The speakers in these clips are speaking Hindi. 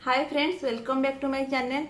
Hi friends, welcome back to my channel.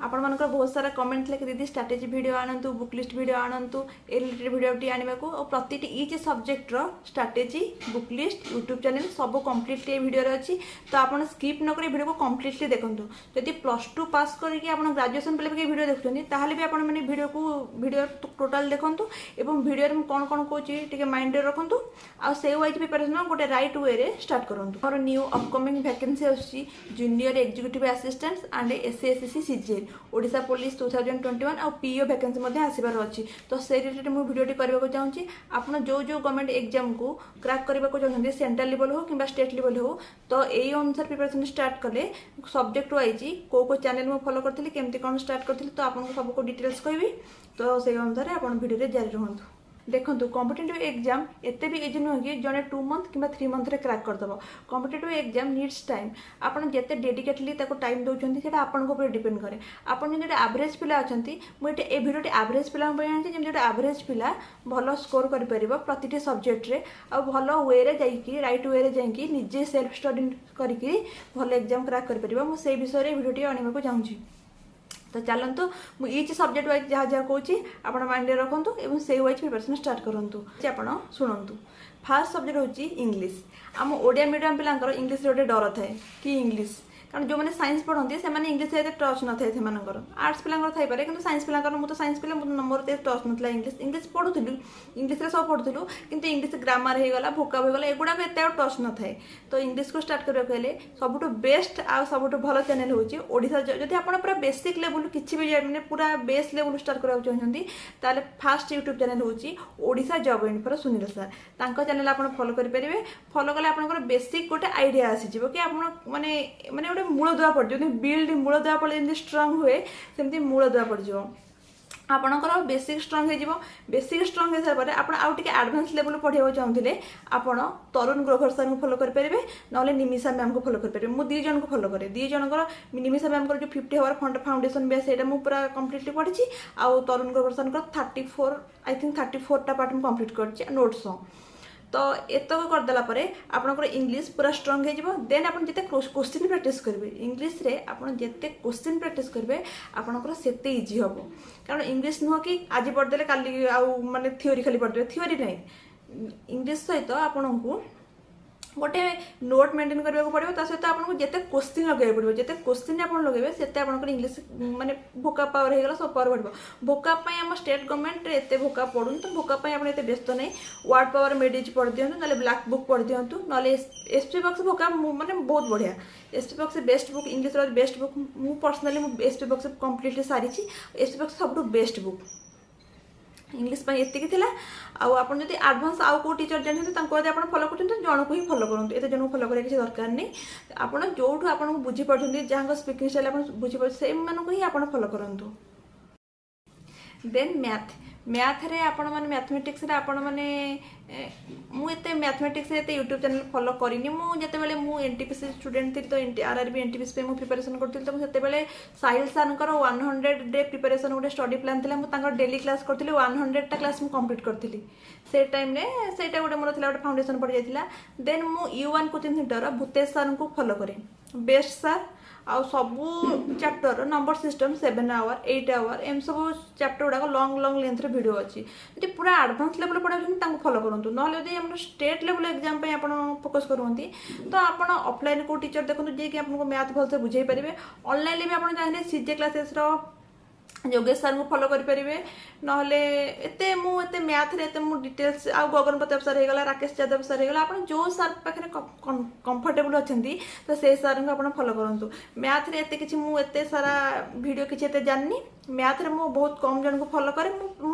आपण मानकर बहुत सारा कमेंट थे कि दीदी स्ट्रैटेजी वीडियो आनंतु, बुक लिस्ट वीडियो आनंतु, ए रिलेटेड वीडियो आने को और प्रति ईच सब्जेक्ट रो strategy book list YouTube channel सब कंप्लीट वीडियो अच्छी। तो आप स्किप न करी वीडियो को कंप्लीटली देखंतु। जदि +2 पास करके आप ग्रेजुएशन पे वीडियो देखुछन ताहले भी आपण माने वीडियो टोटल देखंतु एवं वीडियो रे कोन कोन कोची टिके माइंड रे रखंतु आ से वाइज प्रिपरेशन गोटे राइट वे रे स्टार्ट करंतु। और न्यू अपकमिंग वैकेंसी आछि junior executive assistant and SSC CGL Odisha police 2021 और पीओ वैकेंसी मध्ये आसीबार अछि। तो से रिलेटेड मु वीडियोटी करबा को चाहूची। आपण जो गवर्नमेंट एग्जाम को क्रैक करबा को चाहछन सेंट्रल लेवल हो किबा स्टेट लेवल हो तो एई अनुसार प्रिपरेशन स्टार्ट कले सब्जेक्ट वाइज को चैनल में फॉलो करथिली केमती कोन स्टार्ट करथिली तो आपन को सब को डिटेल्स कहबी। तो से अनुसार आपण वीडियो रे जारी रहंतु। देखो कॉम्पिटिटिव एग्जाम एते भी इजी नुह कि जड़े 2 मंथ कि 3 मंथ रे क्रैक करदेव। Competitive exam needs time. आपन जेते डेडिकेटली ताको टाइम दउचंती सेटा आपन को ऊपर डिपेंड करे। आपन जे एवरेज पिला अछंती मुटे ए वीडियोटी एवरेज पिला पे आनछि जे एवरेज पिला भलो स्कोर करि परिबो प्रतिटी सब्जेक्ट रे आ भलो वे रे जाई कि राइट वे रे जाई कि निजे सेल्फ स्टडी करि कि भलो एग्जाम क्रैक करि परिबो। मु से विषय रे वीडियोटी आनिबा को चाहूची। तो चलतु मुझे सब्जेक्ट वाइज जहाँ जहाँ कौची आप माइंड रखु और से वाइज प्रिपरेशन स्टार्ट करूँ। आप शुणु फास्ट सब्जेक्ट हूँ इंग्लीश। आम ओडिया मीडियम पिलांकर इंग्लीश गोटे डर थाए कि इंग्लीश कारण जो मैंने साइंस पढ़ती से इंग्लीश टच न थाए से आर्ट्स पिलांकर थाईपे कि साइंस पिलांकर मुझे साइंस पिला मोर टच ना इंग्लीश पढ़ुलु इंग्लीश सब पढ़ुलु कि इंग्लीश ग्रामर होगा भोकाब होगा एगुड़ाक एत टच न थाए। तो इंग्लीश को स्टार्ट करने हेल्ले सबुठ बेस्ट आ सबुठ भल चैनल होची ओडिशा। जदि आप पूरा बेसिक लेवल किसी भी मैंने पूरा बेस लेवल स्टार्ट करने चाहते ताले फास्ट यूट्यूब चैनल होची ओडिशा जॉब इन्फो सुनील सार। तांको चैनल आप फॉलो करेंगे। फॉलो कले आप बेसिक गोटे आइडिया आसीज कि आप माने माने गोटे मूल दुआ पड़ जो बिल्ड मूल दुआ पड़े जमी स्ट्रंग हुए सेमती मूल दुआ पड़ जाओ आपणकर बेसिक स्ट्रंग हो। बेसिक स्ट्रंग हो सारे आप एडवांस लेवल पढ़ाई चाहते आप तरुण ग्रोवर सर को फॉलो करेंगे ना निमिषा मैम को फॉलो करेंगे। मुझे 2 जन को फॉलो करे 2 जनकर निमिषा मैम जो 50 आवर फाउंडेशन बेस से पूरा कंप्लीटली पढ़ी आउ Tarun Grover sir 34 I think 34टा पार्ट मुझे कंप्लीट कर नोट्स। तो एतक करदेला आपंकर इंग्लीश पूरा स्ट्रंग हो। देन आप जिते क्वेश्चन प्रैक्टिस करेंगे इंग्लीश रे आप जिते क्वेश्चन प्रैक्टिस करेंगे आपंकर सेते इजी हम। कारण इंग्लीश नुह कि आज पढ़दे काली आउ माने थ्योरी खाली पढ़दे थ्योरी नहीं इंग्लीश सहित आपन को गोटे नोट मेंटेन करने को पड़ो। सहित आपको जिते क्वेश्चन लगे पड़ो जिते क्वेश्चन आप लगे से आपंकर इंग्लीश माने भोकाब पावर होगा सब पावर बढ़ो। भोकाब आम स्टेट गवर्नमेंट एत भोकाब पढ़ुन तो भोकाब आप व्यस्त नहीं वर्ड पावर मेडिज पढ़ दिंतु ना ब्लैक बुक पढ़ दिंतु ना एसपी बॉक्स भोकाब माने बहुत बढ़िया। SP box best book English best book मु पर्सनली एसपी बॉक्स कंप्लीटली सारी। एसपी बॉक्स सब बेस्ट बुक इंग्लीश एतिक थी। आप एडवांस आउ को टीचर जानते आप फॉलो कर जन को ही फॉलो करूँ एत जन को फॉलो करें किसी दरकार नहीं। आप जो आप बुझीपार जहाँ स्पीकिंग स्टाइल आप बुझीपार से ही आप फॉलो करूँ। देन मैथ रे आपण माने मैथमेटिक्स रे आपण माने मु एते मैथमेटिक्स रे एते यूट्यूब चैनल फॉलो करिनी। मु जते बेले मु एनटीपीसी स्टूडेंट थी तो आरआरबी एनटीपीसी पे मु प्रिपरेशन करथिल तो सेते बेले साहिल सरकर 100 डे प्रिपरेशन गोटे स्टडी प्लान थिला। मु तांकर डेली क्लास करथिली 100 टा क्लास मु कंप्लीट करथिली से टाइम रे सेटा गोटे मोर थिला गोटे फाउंडेशन पड़ जाइतिला। देन मु U1 coaching center Bhutesh sir को फॉलो करे बेस्ट सर आउ सबू chapter number system 7 hour 8 hour एम सब चैप्टर गुड़ाक लॉन्ग लॉन्ग लेंथ रे वीडियो अच्छी। जी पूरा एडवांस लेवल पढ़ाई फॉलो करूँ ना स्टेट लेवल एग्जाम पे आप फोकस करते तो आप ऑफलाइन को टीचर देखो जी कि आपको मैथ भलसे बुझे पारे। ऑनलाइन भी आप चाहिए सीजे क्लासेस योगेश सर को फॉलो करेंगे ना एते मैथ रे एते डिटेल्स आ गगन प्रताप सर होगा राकेश यादव सर होगा आप जो सर पाखे कंफर्टेबल अच्छा तो से सर को आप फॉलो करूँ। मैथ रे एते किसी मुझे सारा वीडियो किसी जाननी मैथ रे मु बहुत कम जन को फॉलो करे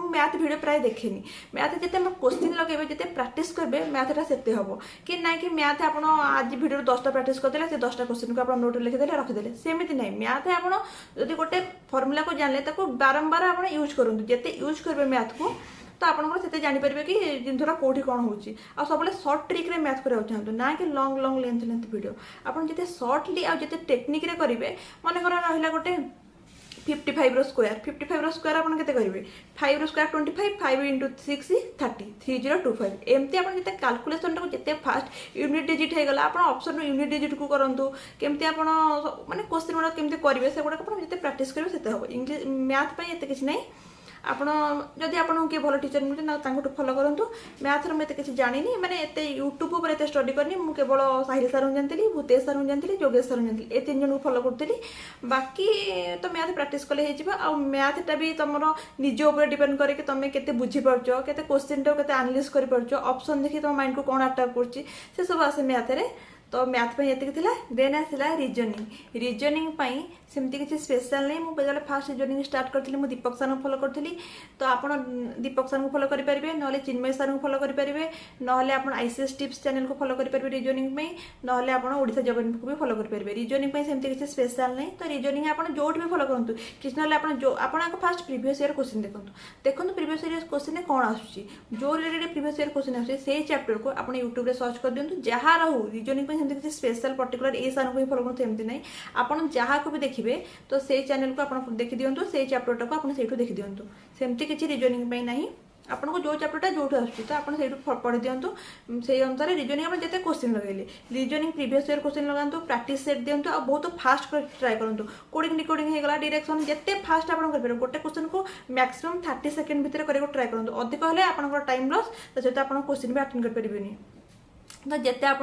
मैथ वीडियो प्राय देखेनी। मैथ जिते क्वेश्चन लगे जिते प्रैक्टिस करेंगे मैथटा से हम कि ना कि मैथ आप आज वीडियो 10टा प्रैक्टिस करदे से 10टा क्वेश्चन को आप नोट लिखिदे रखिदे सेमती नहीं। मैथ आप जब गोटे फर्मुला को जानले बारंबार आप यूज करूँ जिते यूज करेंगे मैथ को तो आपसे जानीपर कि जिनसा कौटी कौन हो सब सर्ट ट्रिक रे मैथ करा चाहते ना कि long long length length video. आप जिते सर्टली आते टेक्निक रे करेंगे मन कर रहा गोटे 55 स्क्वायर 55 स्क्वायर आप करेंगे 5 स्क्वायर 25 5 इंटू 6 30 3025 एमती आप जिते काल्कुलेसन टाक जिते फास्ट यूनिट डिजिट हो गला आप ऑप्शन यूनिट डिजिट को करूँ केमती आप माने क्वेश्चन गुड़ा केमती करेंगे से गुड़ा जिते प्रैक्टिस करेंगे से हम इंग्लिश मैथ पर एत किसी ना आपण जदि आपको किए भल टीचर मिलते ना फॉलो करूँ मैथ मुझे किसी जानी मैंने एत यूट्यूब पर एत स्टडी करनी मुझे केवल साहिल सार जानती भूतेश सार जानती योगेश सार जानती ए 3 जन को फॉलो करी बाकी तो मैथ प्रैक्टिस कले हो मैथटा भी तुम निज उपर डिपेंड करे कि तुम केते बुझीपार के क्वेश्चन टाक एनालिसिस कर ऑप्शन देखिए तुम माइंड को कौन अटैक कर सब आसे मैथ रे तो मैथ ये देन आसला रिजनिंग सेमती किसी स्पेशल नहीं मुझे फास्ट रिजनिंग स्टार्ट करी मुझे दीपक सार को फॉलो करी तो आप दीपक सार को फॉलो करेंगे ना चिन्मय सार को फॉलो करेंगे ना आप आईसीएस टिप्स चैनल को फॉलो करेंगे रिजनिंग ना आप ओडिशा जॉब को भी फॉलो करेंगे रिजनिंग सेमती किसी स्पेशल नहीं तो रिजनिंग आप जो भी फॉलो करूँ किसी ना आप फास्ट प्रीवियस ईयर क्वेश्चन देखो प्रीवियस ईयर क्वेश्चन कौन आसूँ जो रिलेटेड प्रीवियस ईयर क्वेश्चन आसूँ से चैप्टर को आप यूट्यूब में सर्च कर दिखाँ जहाँ रहू रिजनिंग किसी स्पेशल पर्टिकुलर ए सार को ही फॉलो करते एमती नहीं आपन जहाँ को भी देखिए तो से चैनल को आप देखी दिंतु से चैप्टर को आप देखी दिंतु सेमती किसी रिजनिंग नहीं आपको जो चैप्टरटा जो आसूँ तो आप पढ़ी दिंतु से अनुसार रिजनिंग आप जिते क्वेश्चन लगे रिजनिंग प्रीवियस ईयर क्वेश्चन लगातु प्रैक्टिस सेट दिंतु और बहुत फास्ट ट्राए करूँ कोडिंग डिकोडिंग होगा डायरेक्शन जिते फास्ट आप गोटे क्वेश्चन को मैक्सिमम 30 सेकेंड भितर ट्राए करूँ अधिक हेल्ले आप टाइम लॉस सहित आप क्वेश्चन भी अटेंड करेंगे तो जिते आप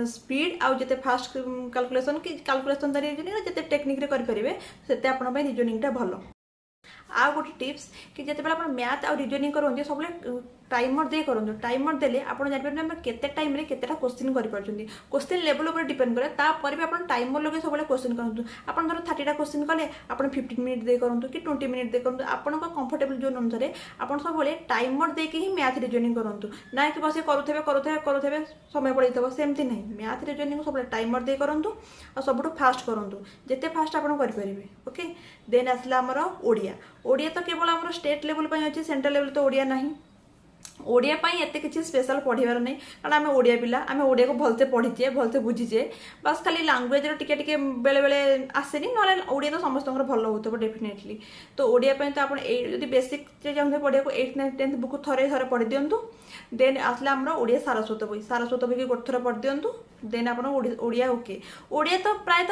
स्पीड आउ जिते फास्ट कैलकुलेशन कि कैलकुलेशन रिजनिंग जिते टेक्निक करेंगे से आप रिजनिंगटा भल आ गोटे टिप्स कि जिते आप मैथ और रिजनिंग करेंगे सब टाइमर दे करूँ टाइमर देले आप जानते केते टाइम रे केतेटा क्वेश्चन कर क्वेश्चन लेवल पर डिपेंड करे तापर भी आप टाइमर लगे सब क्वेश्चन करूँ आप धर 30टा क्वेश्चन कले आप 15 मिनट दे करूँ कि 20 मिनट दे करूँ आपन कंफर्टेबल जोन अनुसार आप सब टाइमर देके ही मैथ रिजनिंग करूँ ना कि बस करुथे समय पड़े सेमती नहीं मैथ रिजनिंग सब टाइमर दे करूँ और सब फास्ट करूँ जिते फास्ट आप करेंगे ओके देन आसला आमर ओडिया ओडिया तो केवल आम स्टेट लेवल पर अच्छे सेंट्रल लेवल तो ओडिया नहीं ओडिया एत किसी स्पेशल पढ़ार नहीं कारण आम ओडिया पिला आम ओडिया को भलसे पढ़ीचे भलसे बुझीचे बस खाली लांगुएज टिके बेले बेले आसेनी ना ओडिया तो समस्त भल हो डेफिनेटली तो ओडिया तो आप बेसिक चाहते पढ़ा 8th 9th 10th बुक थे थे पढ़ी दिंतु देन आसला आम ओडिया सारस्वत बही की गोटे थर पढ़ी दिंतु देन आप ओडिया ओके ओडिया तो प्राय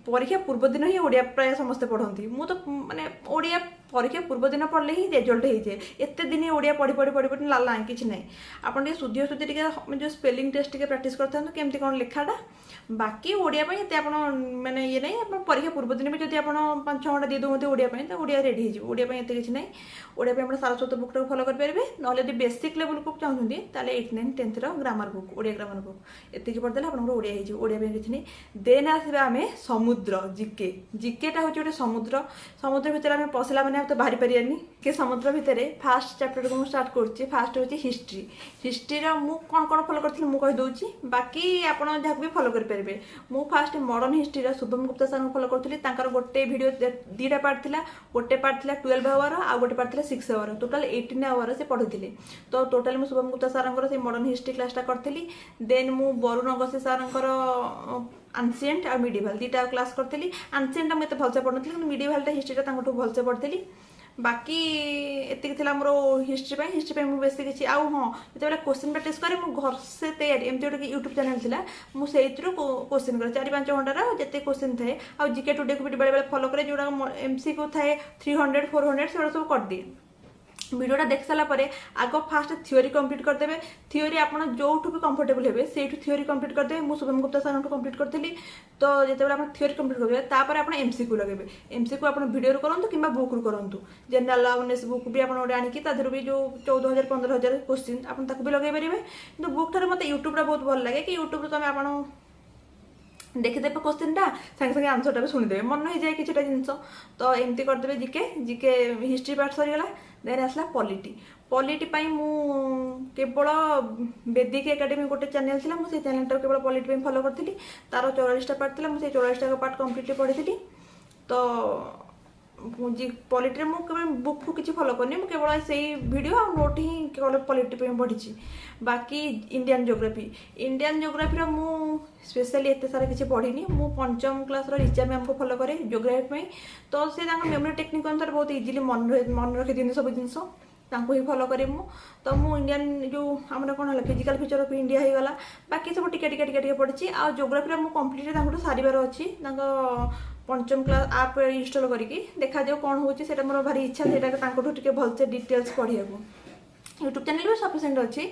परीक्षा पूर्व दिन ही ओडिया प्राय समस्ते पढ़ती मु तो माने ओडिया परीक्षा पूर्व दिन पढ़ले ही रिजल्ट हो जाए एत दिन ओडिया पढ़ी पढ़ी पढ़ी पढ़ी लाला किसी ना आप शुद्ध शुद्धि जो स्पेलिंग टेस्ट प्रैक्टिस करते केमती कौन लेखाटा बाकी ओडिया ये आप मैंने ये नहीं परीक्षा पूर्व दिन भी जब आप 5-6 घंटा दे दूँ ओडिया तो ओडिया रेडी हो ओडिया एत किसी ना ओडिया आप सारस्वत बुक टाक फॉलो करेंगे ना बेसिक लेवल बुक चाहते हैं 8th 9th 10th grammar book Odia grammar book एति पढ़ते आप ओडिया हो ओडिया किसी नहीं देन आसवा आम समुद्र जिके जिकेटा हूँ गोटे समुद्र समुद्र भितर आम पशिला मैंने तो बाहरी पारानी कि समुद्र भितर फास्ट चैप्टर को स्टार्ट कर फास्ट हूँ हिस्ट्री हिस्ट्री मु कौन कौन फॉलो करी मुझे बाकी आप जहाँ भी फॉलो करेंगे मु fast modern history Shubham Gupta sir को फॉलो करी गोटे वीडियो 2टा पार्ट था गोटे पार्ट था 12 आवर आ गोटे पार्ट था 6 आवर टोटाल 18 आवर से पढ़ी तो टोटाल मुझे शुभम गुप्ता सर से मॉडर्न हिस्ट्री क्लासटा करी देन मु बरुण अगस्ती सर आंसिएंट और मिडिवल 2टा क्लास करी आंसिएंटा मुझे भलसे पढ़ी मिडिवलटा हिस्ट्रीटा भलसे पढ़ी बाकी एतिक मोर हिस्ट्री बेसी किसी आउ हाँ जो क्वेश्चन प्रैक्टिस करे घर से तैयारी एमती गोटे यूट्यूब चैनल था मुझे क्वेश्चन करे 4-5 घंटार जिते क्वेश्चन थाए आ जिके टुडे को भी बेले बेले फॉलो करे जोड़ा एमसीक्यू थाए 300 400 से सब कर दिए वीडियोटा देख सारापर आग फास्ट थ्योरी कंप्लीट करदे थ्योरी आप जो भी कंफर्टेबल हे से थ्योरी कंप्लीट करदे मुझे शुभम गुप्ता सर कंप्लीट करी तो जिते आप थ्योरी कंप्लीट करेंगे तापर आप एमसीक्यू लगे एमसीक्यू आप वीडियो करूँ कि बुक रू करूँ जनरल अवेयरनेस बुक भी आप आनिकी भी जो 14,000 15,000 क्वेश्चन आप भी लगे पारे कि बुक ठार मत यूट्यूबा बहुत भल लगे कि यूट्यूब तुम आप देखीदेव क्वेश्चनटा सागे सागे आंसरटा भी शुणिदेवे मन हो जाए किसी जिनस तो एमती करदे जिके जिके हिस्ट्री पार्ट सरीगला देन आसला पॉलिटी पॉलिटी मु केवल वेदिक एकेडमी गोटे चैनल थी मुझे चैनल केवल पॉलिटी फॉलो करी तार 44टा पार्ट थी मुझे 44टा पार्ट कम्प्लीटली पढ़ी तो पॉलिटी मुझे बुक फुक किसी फॉलो करनी केवल से वीडियो आ नोट ही केवल पॉलिटी पढ़ी बाकी इंडियन ज्योग्राफी मु स्पेशली एत सारा किसी पढ़ी मु पंचम क्लास रिचा मैम को फॉलो करे ज्योग्राफी तो से मेमोरी टेक्निक अनुसार बहुत इजिली मन रखी दिन सब जिन ही फॉलो करे मु तो मु इंडियन जो आम कौन है फिजिकल फीचर ऑफ इंडिया हो गला बाकी सब टिके पढ़ी आ ज्योग्राफी मु कम्प्लीट सारिबार अच्छी पंचम क्लास आप इनस्टॉल करके देखा जाओ कौन होची सेटा मोर भारी इच्छा सेटा टिके भलसे डिटेल्स पढ़िया यूट्यूब चैनल भी सफिशिएंट अच्छी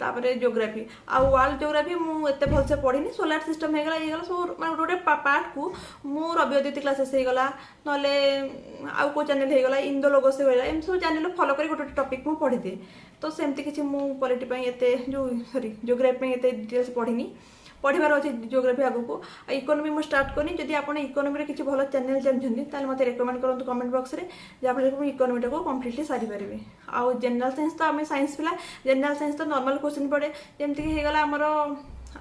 तापर ज्योग्राफी आ वर्ल्ड ज्योग्राफी मुझे भलसे पढ़ी सोलार सिस्टम होगा ये सब मैं गोटे पार्ट को मु रवि अदिति क्लासेस होगा ना आउ को चैनल होगा इंदो लोगोस होगा एम सब चैनल फॉलो कर गोटे टॉपिक मु पढ़ी दिए तो सेमती किसी मु पॉलिटी एते जो सॉरी ज्योग्राफी एते डिटेल्स पढ़ी पढ़ार अच्छे ज्योग्राफी आगू इकोनोमी मुझे स्टार्ट करनी जदि आप इकोनोमी किसी भल चैनल जानते हैं मत रेकमेंड करूँ कमेंट बॉक्स में जहाँफल मुझे इकोनोमी को कम्प्लीटली सारी पारि आउ जनरल साइंस तो आम साइंस पिला जनरल साइंस तो नॉर्मल क्वेश्चन पड़े जमीक होगा आमर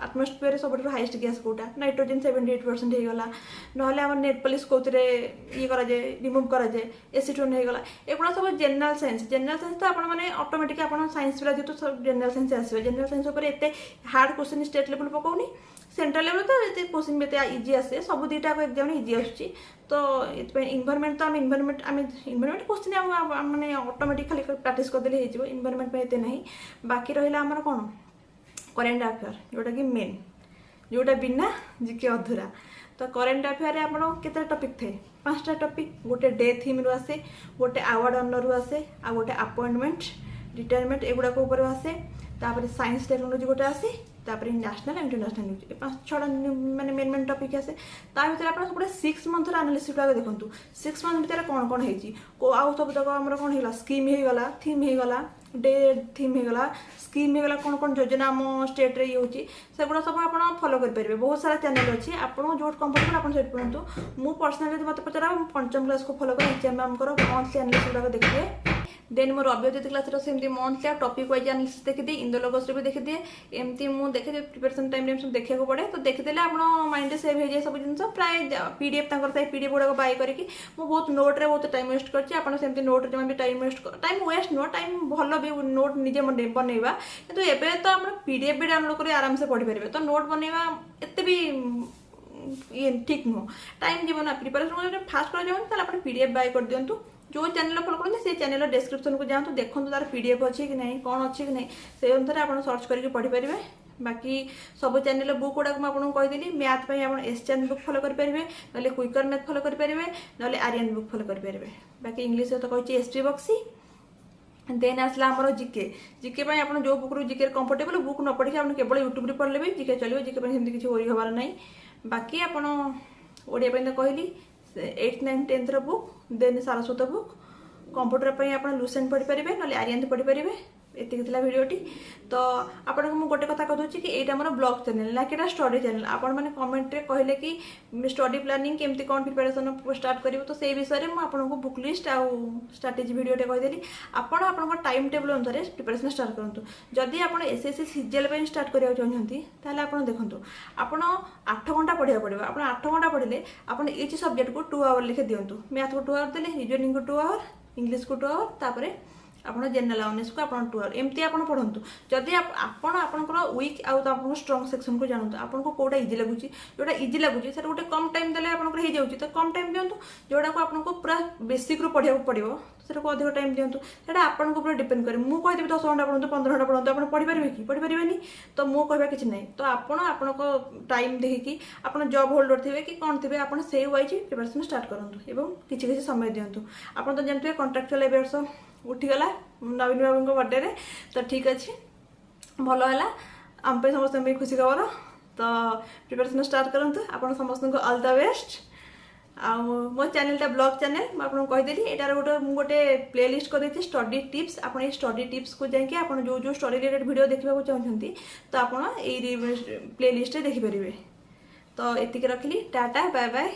आटमोस्फियर सब हाईएस्ट गैस कौटा नाइट्रोजन 78% होगा ना आम नेट पॉलिश कौरे ये कराए रिमूव कराए एसीटोन होगा एगुड़ा सब जनरल साइंस तो आपने ऑटोमेटिक आप साइंस पिला जेहतु सब जनरल साइंस आसवे जनरल साइंस एत हार्ड क्वेश्चन स्टेट लेवल पकाउनी सेंट्रल लेवल तो ये क्वेश्चन भी इजी आसे सब दुईटा एग्जाम इजी आसूँ तो ये इन्वायरमेंट तो आम इन्वायरमेंट क्वेश्चन मैंने ऑटोमेटिक खाली प्रैक्टिस करदे हो इन्वायरमेंट एत ना बाकी रहा आमर कौन करेन्ट अफेयर जोटा कि मेन जोटा बिना जिके अधूरा तो करेन्ट अफेयर आप केते टॉपिक थे 5टा टॉपिक गोटे डे थीम रु आसे गोटे अवार्ड ऑनर रु आसे आ गोटे अपॉइंटमेंट रिटायरमेंट एगुड़ा ऊपर आसे तापर साइंस टेक्नोलॉजी गोटे आसे तापर नेशनल इंटरनेशनल न्यूज 5-6टा माने मेन टॉपिक आसे ता भीतर आप सब 6 मंथ एनालिसिस गुड़ा देखो 6 मंथ भीतर कौन कौन हो आउ सब तक आम कौन होगा स्कीम होगा थीम होगा डे थीम होगा स्कीम होगा कौन कौन योजना आम स्टेट रे ये सेगुड़ा सब आप फॉलो करेंगे बहुत सारा चैनल अच्छी आपको जो कंफर्टेबल आप सेट पढ़ु मु पर्सनाली मत पचारा पंचम क्लास को फॉलो कर मैम मंथली एनालिसिस गुड़ा देखिए देन मोर रवि अदिति क्लास सेमती मंथली आ टॉपिक वाइज एनालिसिस देखिए इंदो लोगोस भी देखिए एमती मुझे देखे प्रिपरेशन टाइम रे सब देखा पड़े तो देखीदे आप माइंड सेव हो जाए सब जिन प्राय पीडीएफ पीडीएफ गुड़ा बाय करके बहुत नोट्रे बहुत टाइम वेस्ट करती नोट जमा भी टाइम वेस्ट नुह टाइम भल भी नोट निजे बनवा कितु एवं तो आप पीडीएफ भी डाउनलोड कर आराम से पढ़ी पारे तो नोट बनवा एत भी ये ठीक नुह टाइम जीवन ना प्रिपरेशन फास्ट कर पीडीएफ बाय कर दिंतु जो चैनल फॉलो करते से चैनल डिस्क्रिप्शन को जातु देखो तार पीडीएफ अच्छी कि नहीं कौन अच्छी कि नहीं से अनुसार आप सर्च करके पढ़ी पारे बाकी सब चैनल बुक गुड़ा मुझे कहीदेली मैथ पे आप एसचैन बुक फॉलो करेंगे ना क्विकर मैथ फॉलो करेंगे ना आर्यन बुक फॉलो करेंगे बाकी इंग्लिश तो कही एसपी बक्सी देन आसला आमर जिके आप जो बुक रू जिके कंफर्टेबल बुक न पढ़ी आप केवल यूट्यूब रे पढ़ले भी जिके चलो जिके सेमती किसी ओरी हबार ना बाकी आप ओडिया तो कहली 8th 9th 10th book then Saraswat book computer पर आप लुसेंट पढ़ी पारे ना आर्यन पढ़ी पारे एतिक भिडियोटी तो आपको मुझे गोटे कथा कहूँ कि ये मोर ब्लॉग चैनल ना कि स्टडी चैनल आपण मैंने कमेंट रे कहले कि स्टडी प्लानिंग केमती कौन प्रिपरेशन स्टार्ट करूँ तो से विषय में आपको बुक लिस्ट आउ स्ट्राटेजी भिडियोटे कहीदेली आप टाइम टेबल अनुसार प्रिपरेशन स्टार्ट करूँ जदि आप एसएससी सीजीएल स्टार्ट करने चाहते आप देखो आप 8 घंटा पढ़ा पड़ो आप 8 घंटा पढ़ले आप इच सब्जेक्ट को 2 आवर लिखे दिंतु मैथ को 2 आवर देले रीजनिंग को 2 आवर इंग्लिश को 2 आवर तापर आपन जनरल अवेयरनेस को आपन 2 आवर एमती आपन पढ़ंतु जदि आपन आपनकर वीक आउ स्ट्रांग सेक्शन को जानतु आपनको कोटा इजी लगुची जोटा इजी लगुची सेटा गोटे कम टाइम देले आपनकर हे जाउची तो कम टाइम दियंतु जोटा को आपनको पूरा बेसिक रू पढ़िया पड़िबो सेटा को अधिक टाइम दियंतु सेटा आपन को पूरा डिपेंड करे मु कहि देबी 10 घंटा पढ़ंतु 15 घंटा पढ़ंतु आपन पढ़ि पारिबे कि पढ़ि पारिबेनी तो मु कहबा किछ नै तो आपनको टाइम देखि आपन जॉब होल्डर थिबे कि कोन थिबे आपन से वाइज प्रिपरेशन स्टार्ट करंतु एवं किछि समय दियंतु आपन तो जानथि कॉन्ट्रैक्चुअल एबर्स उठीगला नवीन बाबू बर्थडे रे तो ठीक अच्छे भल है आम समस्त खुशी खबर तो प्रिपरेशन स्टार्ट करूँ आप समस्त को ऑल द बेस्ट आ मो चैनलटा ब्लॉग चैनल मुझे कहीदेली यार गोटे प्लेलिस्ट कर स्टडी टिप्स आप स्टडी टिप्स को जाकि आप जो जो स्टडी रिलेटेड वीडियो देखा चाहते तो आप प्लेलिस्ट देखिपारे तो एतिक रखिली टाटा बाय बाय।